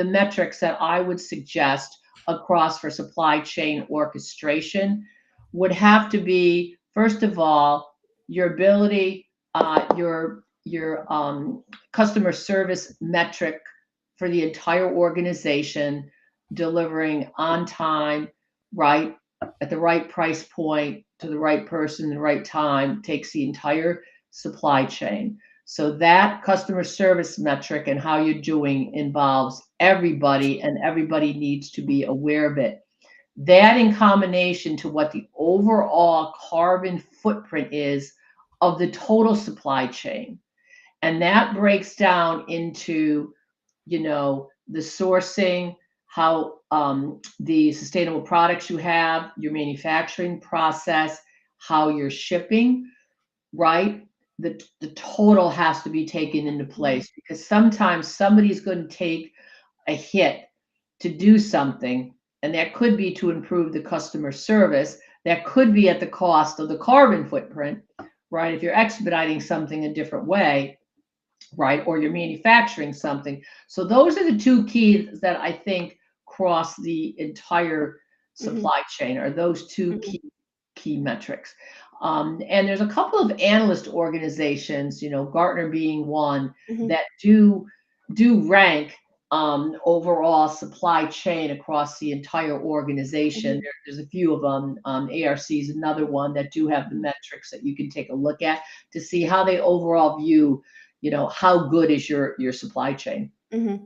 B: metrics that I would suggest across for supply chain orchestration would have to be, first of all, your ability, your customer service metric for the entire organization, delivering on time, right, at the right price point to the right person, the right time, takes the entire supply chain. So that customer service metric and how you're doing involves everybody, and everybody needs to be aware of it. That in combination to what the overall carbon footprint is of the total supply chain. And that breaks down into, the sourcing, how the sustainable products you have, your manufacturing process, how you're shipping, right? The total has to be taken into place, because sometimes somebody's going to take a hit to do something, and that could be to improve the customer service. That could be at the cost of the carbon footprint, right? If you're expediting something a different way, right? Or you're manufacturing something. So those are the two keys that I think cross the entire
A: Hmm.
B: supply chain, are those two
A: Hmm.
B: key metrics. And there's a couple of analyst organizations, Gartner being one,
A: Hmm.
B: that do rank overall supply chain across the entire organization.
A: Hmm.
B: There's a few of them. ARC is another one that do have the metrics that you can take a look at to see how they overall view, how good is your supply chain.
A: Hmm.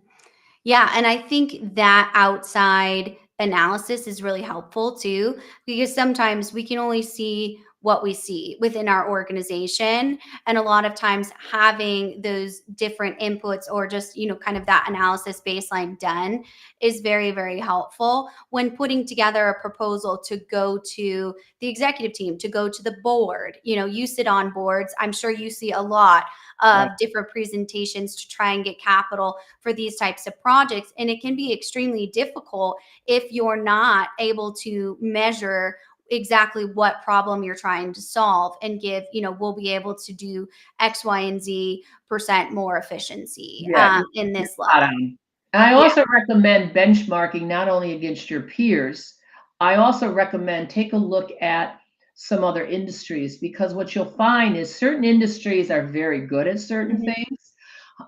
A: Yeah, and I think that outside analysis is really helpful too, because sometimes we can only see what we see within our organization. And a lot of times having those different inputs or just, kind of that analysis baseline done is very, very helpful when putting together a proposal to go to the executive team, to go to the board. You sit on boards. I'm sure you see a lot
B: Right.
A: of different presentations to try and get capital for these types of projects. And it can be extremely difficult if you're not able to measure exactly what problem you're trying to solve and give, we'll be able to do X, Y, and Z% more efficiency
B: Yeah,
A: in
B: you're
A: this
B: spot
A: level.
B: on. And I
A: Yeah.
B: also recommend benchmarking not only against your peers, I also recommend take a look at some other industries, because what you'll find is certain industries are very good at certain
A: Mhm,
B: things.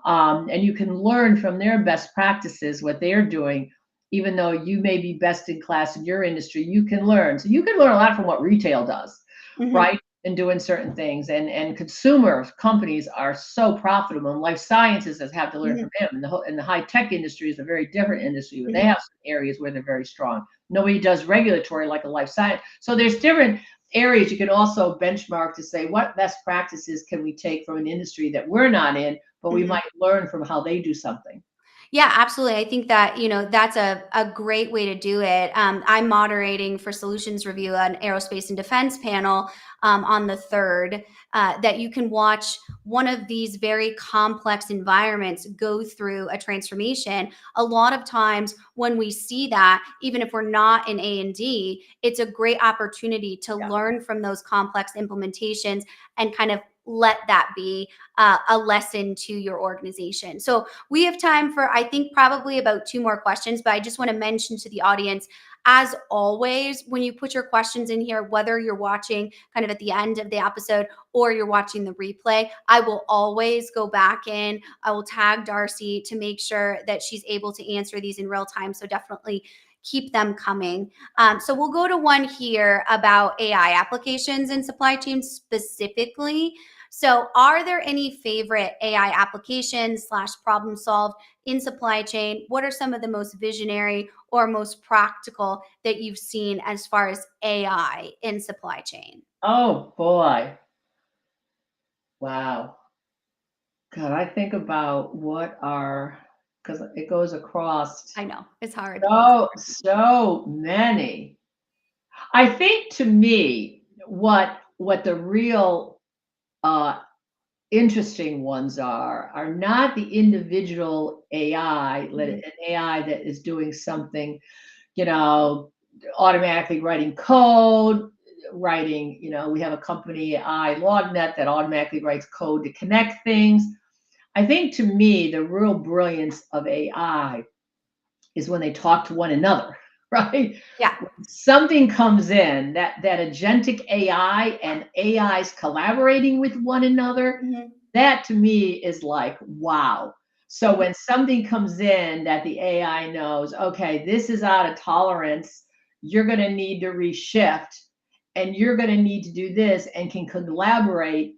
B: And you can learn from their best practices what they're doing. Even though you may be best in class in your industry, you can learn. So you can learn a lot from what retail does,
A: mhm,
B: right? In doing certain things. And consumer companies are so profitable, and life sciences has had to learn
A: mhm,
B: from them. And the high tech industry is a very different industry, but they
A: mhm.
B: have some areas where they're very strong. Nobody does regulatory like a life science. So there's different areas you can also benchmark to say what best practices can we take from an industry that we're not in, but we
A: Mhm.
B: might learn from how they do something.
A: Yeah, absolutely. I think that, that's a great way to do it. I'm moderating for Solutions Review, an aerospace and defense panel on the 3rd, that you can watch one of these very complex environments go through a transformation. A lot of times when we see that, even if we're not in A&D, it's a great opportunity to
B: Yeah.
A: learn from those complex implementations and kind of let that be a lesson to your organization. So we have time for, I think, probably about 2 more questions, but I just want to mention to the audience, as always, when you put your questions in here, whether you're watching kind of at the end of the episode or you're watching the replay, I will always go back in. I will tag Darcy to make sure that she's able to answer these in real time. So definitely keep them coming. So we'll go to one here about AI applications in supply chain specifically. So, are there any favorite AI applications slash problem solved in supply chain? What are some of the most visionary or most practical that you've seen as far as AI in supply chain?
B: Oh boy. Wow. God, I think about what are, because it goes across
A: I know it's hard. It's hard.
B: so many. I think to me, what the real uh, interesting ones are not the individual AI,
A: Mhm,
B: an AI that is doing something, you know, automatically writing code, writing, we have a company, iLognet, that automatically writes code to connect things. I think to me, the real brilliance of AI is when they talk to one another, right?
A: yeah.
B: When something comes in, that agentic AI and AIs collaborating with one another,
A: Mhm,
B: that to me is like, wow. So
A: mhm,
B: when something comes in that the AI knows, okay, this is out of tolerance, you're going to need to reshift, and you're going to need to do this, and can collaborate,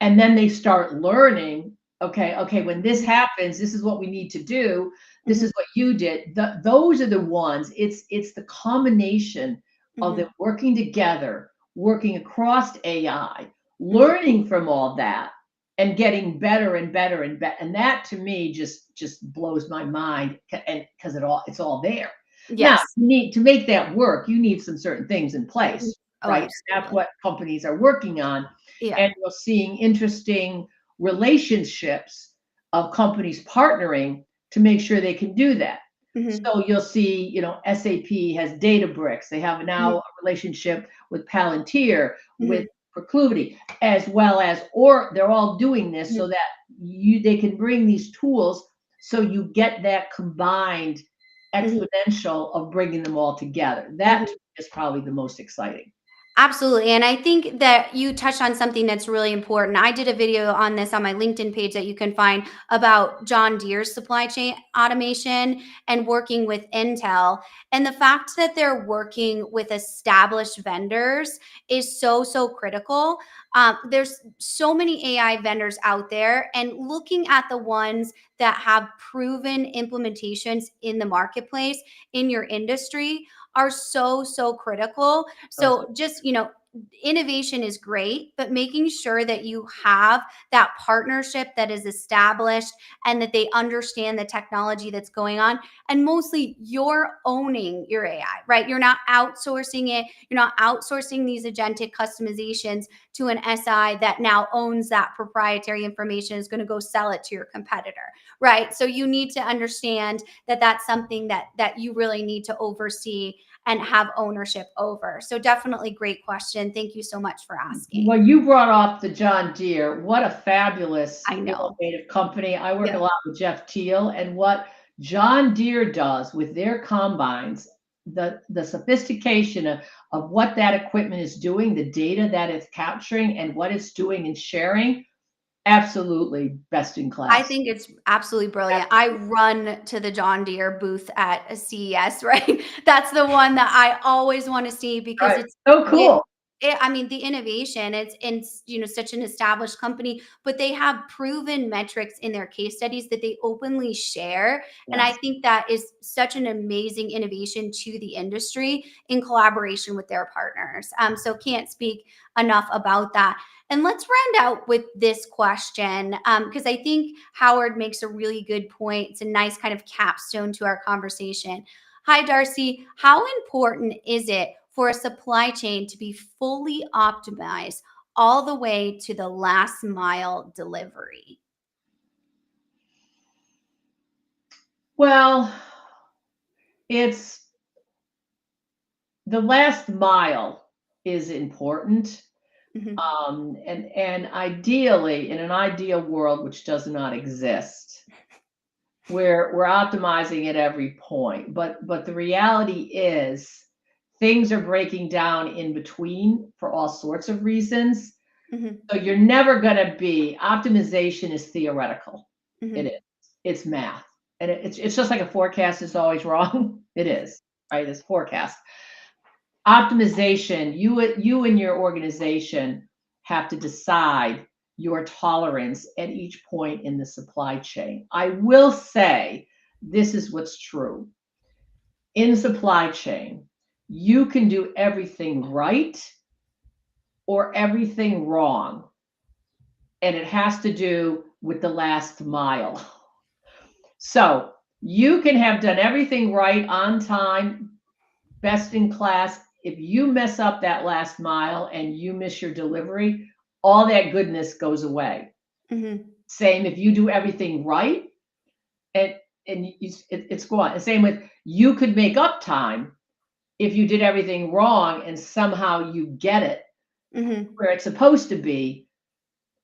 B: and then they start learning, okay, when this
A: mhm,
B: happens, this is what we need to do, this
A: mhm,
B: is what you did. Those are the ones. It's the combination of them
A: mhm,
B: working together, working across AI,
A: mhm.
B: learning from all that, and getting better and better and better. And that to me just blows my mind, and because it's all there. Now,
A: Yes.
B: you need to make that work, you need some certain things in
A: Mhm.
B: place,
A: Oh,
B: right? That's
A: absolutely.
B: what companies are working on.
A: Yeah.
B: And you're seeing interesting relationships of companies partnering to make sure they can do that.
A: Mhm,
B: So you'll see, SAP has Databricks. They have now
A: mhm,
B: a relationship with Palantir, with
A: mhm,
B: Proclivity, as well as, or they're all doing this
A: mhm,
B: so that they can bring these tools, so you get that combined
A: mhm,
B: exponential of bringing them all together. That
A: mhm.
B: is probably the most exciting.
A: Absolutely. And I think that you touched on something that's really important. I did a video on this on my LinkedIn page that you can find about John Deere's supply chain automation and working with Intel. And the fact that they're working with established vendors is so, so critical. There's so many AI vendors out there, and looking at the ones that have proven implementations in the marketplace in your industry are so, so critical.
B: Those
A: So just, innovation is great, but making sure that you have that partnership that is established and that they understand the technology that's going on. And mostly you're owning your AI, right? You're not outsourcing it. You're not outsourcing these agentic customizations to an SI that now owns that proprietary information, is going to go sell it to your competitor, right? So you need to understand that that's something that you really need to oversee and have ownership over. So definitely great question. Thank you so much for asking.
B: Well, you brought up the John Deere. What a fabulous,
A: I know.
B: innovative company. I work a
A: Yeah.
B: lot with Jeff Teal, and what John Deere does with their combines, the sophistication of what that equipment is doing, the data that it's capturing, and what it's doing and sharing, absolutely best in
A: I
B: class.
A: think it's absolutely brilliant. I
B: Absolutely.
A: run to the John Deere booth at a CES, right? That's the one that I always want to see because
B: Right. So
A: it,
B: cool.
A: I mean, the innovation, it's in, such an established company, but they have proven metrics in their case studies that they openly share. And I
B: Yes.
A: think that is such an amazing innovation to the industry in collaboration with their partners. So can't speak enough about that. And let's round out with this question because I think Howard makes a really good point. It's a nice kind of capstone to our conversation. Hi, Darcy. How important is it for a supply chain to be fully optimized all the way to the last mile delivery?
B: Well, it's the last mile is important.
A: Mhm,
B: And ideally, in an ideal world, which does not exist, we're optimizing at every point. But the reality is things are breaking down in between for all sorts of reasons.
A: mhm,
B: So you're never going to be optimization is theoretical. It
A: mhm,
B: is. It's math. And it's just like a forecast is always wrong. It is, right? It's forecast. Optimization, you and your organization have to decide your tolerance at each point in the supply chain. I will say this is what's true. In supply chain, you can do everything right or everything wrong, and it has to do with the last mile. So you can have done everything right on time, best in class. If you mess up that last mile and you miss your delivery, all that goodness goes away.
A: mhm,
B: Same if you do everything right, and it's gone. The same with you could make up time if you did everything wrong and somehow you get it
A: mhm.
B: where it's supposed to be,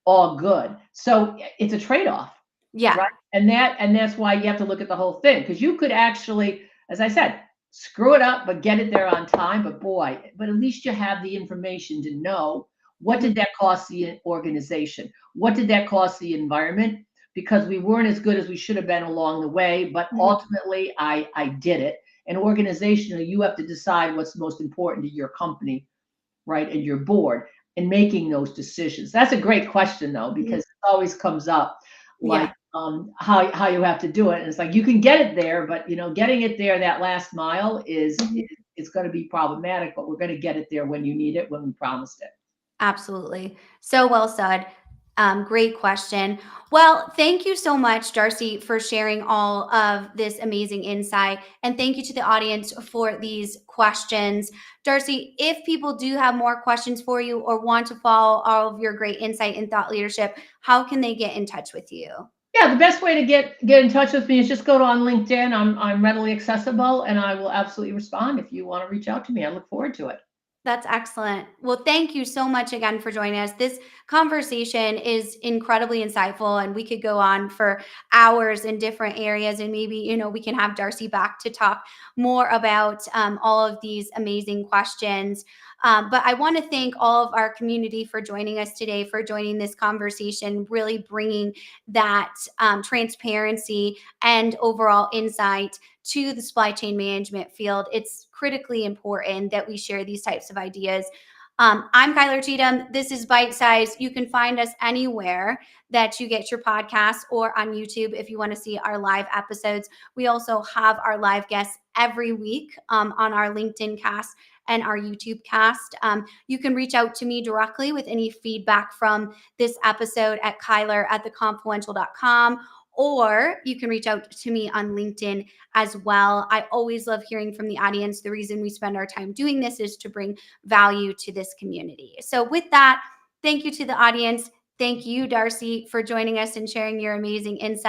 B: all good. So it's a trade-off,
A: Yeah.
B: right? And that's why you have to look at the whole thing because you could actually, as I said, screw it up but get it there on time. But boy, but at least you have the information to know what did
A: Mhm,
B: that cost the organization? What did that cost the environment? Because we weren't as good as we should have been along the way, but
A: mhm,
B: ultimately I did it. And organizationally, you have to decide what's most important to your company, right, and your board in making those decisions. That's a great question though,
A: mhm.
B: because it always comes up like
A: Yeah.
B: how you have to do it. And it's like you can get it there, but getting it there that last mile
A: Mhm.
B: is going to be problematic, but we're going to get it there when you need it, when we promised it.
A: Absolutely. So well said. Great question. Well, thank you so much, Darcy, for sharing all of this amazing insight. And thank you to the audience for these questions. Darcy, if people do have more questions for you or want to follow all of your great insight and thought leadership, how can they get in touch with you?
B: Yeah, the best way to get in touch with me is just go to on LinkedIn. I'm readily accessible and I will absolutely respond if you want to reach out to me. I look forward to it.
A: That's excellent. Well, thank you so much again for joining us. This conversation is incredibly insightful, and we could go on for hours in different areas. And maybe, we can have Darcy back to talk more about all of these amazing questions. But I want to thank all of our community for joining us today, for joining this conversation, really bringing that transparency and overall insight to the supply chain management field. It's critically important that we share these types of ideas. I'm Kyler Cheatham. This is Bite Size. You can find us anywhere that you get your podcasts or on YouTube if you want to see our live episodes. We also have our live guests every week on our LinkedIn cast and our YouTube cast. You can reach out to me directly with any feedback from this episode at kyler@theconfluential.com, or you can reach out to me on LinkedIn as well. I always love hearing from the audience. The reason we spend our time doing this is to bring value to this community. So, with that, thank you to the audience. Thank you, Darcy, for joining us and sharing your amazing insights.